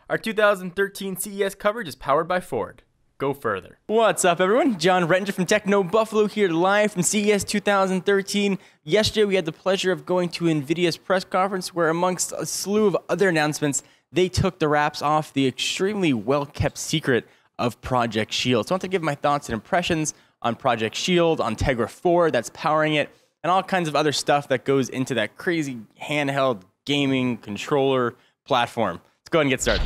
Our 2013 CES coverage is powered by Ford. Go further. What's up, everyone? John Rettinger from Techno Buffalo here live from CES 2013. Yesterday, we had the pleasure of going to Nvidia's press conference where, amongst a slew of other announcements, they took the wraps off the extremely well-kept secret of Project Shield. So I want to give my thoughts and impressions on Project Shield, on Tegra 4 that's powering it, and all kinds of other stuff that goes into that crazy handheld gaming controller platform. Let's go ahead and get started.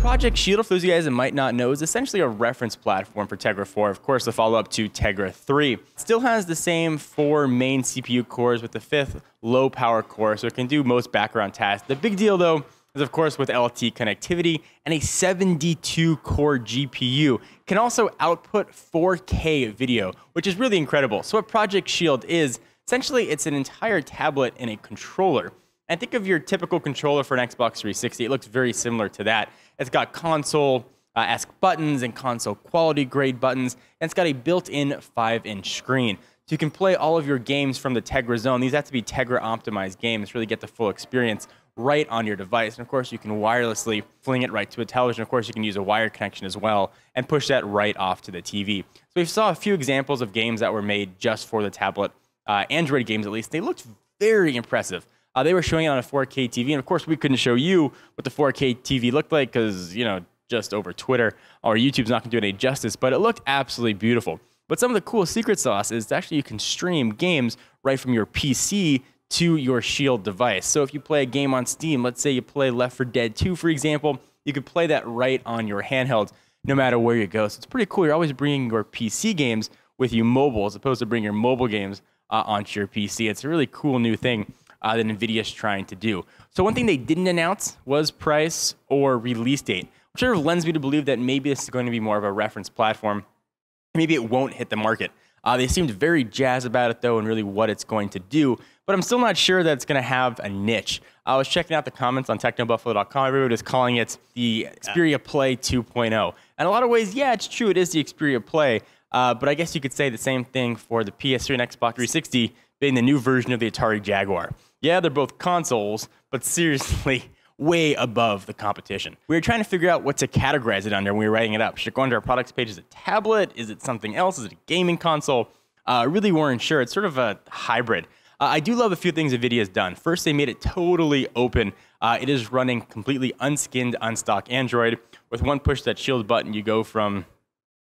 Project Shield, for those of you guys that might not know, is essentially a reference platform for Tegra 4, of course the follow-up to Tegra 3. It still has the same 4 main CPU cores with the 5th low-power core, so it can do most background tasks. The big deal, though, is of course with LTE connectivity and a 72-core GPU. It can also output 4K video, which is really incredible. So what Project Shield is, essentially it's an entire tablet in a controller. And think of your typical controller for an Xbox 360. It looks very similar to that. It's got console-esque buttons and console quality grade buttons, and it's got a built-in 5-inch screen. So you can play all of your games from the Tegra zone. These have to be Tegra optimized games to really get the full experience right on your device. And of course, you can wirelessly fling it right to a television. Of course, you can use a wired connection as well and push that right off to the TV. So we saw a few examples of games that were made just for the tablet, Android games at least. They looked very impressive. They were showing it on a 4K TV, and of course, we couldn't show you what the 4K TV looked like because, you know, just over Twitter or YouTube's not going to do it any justice, but it looked absolutely beautiful. But some of the cool secret sauce is actually you can stream games right from your PC to your Shield device. So if you play a game on Steam, let's say you play Left 4 Dead 2, for example, you could play that right on your handheld no matter where you go. So it's pretty cool. You're always bringing your PC games with you mobile as opposed to bringing your mobile games onto your PC. It's a really cool new thing that Nvidia's trying to do. So one thing they didn't announce was price or release date, which sort of lends me to believe that maybe this is going to be more of a reference platform. Maybe it won't hit the market. They seemed very jazzed about it, though, and really what it's going to do. But I'm still not sure that it's going to have a niche. I was checking out the comments on technobuffalo.com. Everybody was calling it the Xperia Play 2.0. And in a lot of ways, yeah, it's true. It is the Xperia Play. But I guess you could say the same thing for the PS3 and Xbox 360 being the new version of the Atari Jaguar. Yeah, they're both consoles, but seriously, way above the competition. We were trying to figure out what to categorize it under when we were writing it up. Should it go under our products page as a tablet? Is it something else? Is it a gaming console? Really weren't sure. It's sort of a hybrid. I do love a few things Nvidia has done. First, they made it totally open. It is running completely unskinned, unstock Android. With one push that Shield button, you go from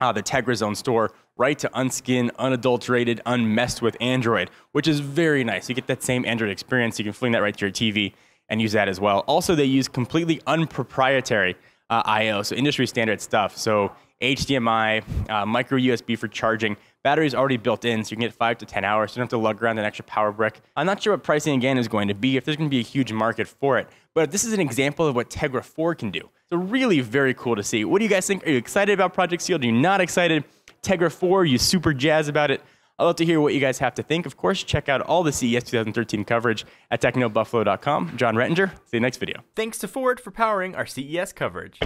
the Tegra Zone store right to unskinned, unadulterated, unmessed with Android, which is very nice. You get that same Android experience. You can fling that right to your TV and use that as well. Also, they use completely unproprietary I/O, so industry standard stuff. So HDMI, micro USB for charging. Battery's already built in, so you can get 5 to 10 hours. So you don't have to lug around an extra power brick. I'm not sure what pricing, again, is going to be, if there's going to be a huge market for it. But this is an example of what Tegra 4 can do. So really very cool to see. What do you guys think? Are you excited about Project Shield? Are you not excited? Tegra 4, are you super jazzed about it? I'd love to hear what you guys have to think. Of course, check out all the CES 2013 coverage at technobuffalo.com. John Rettinger. See you next video. Thanks to Ford for powering our CES coverage.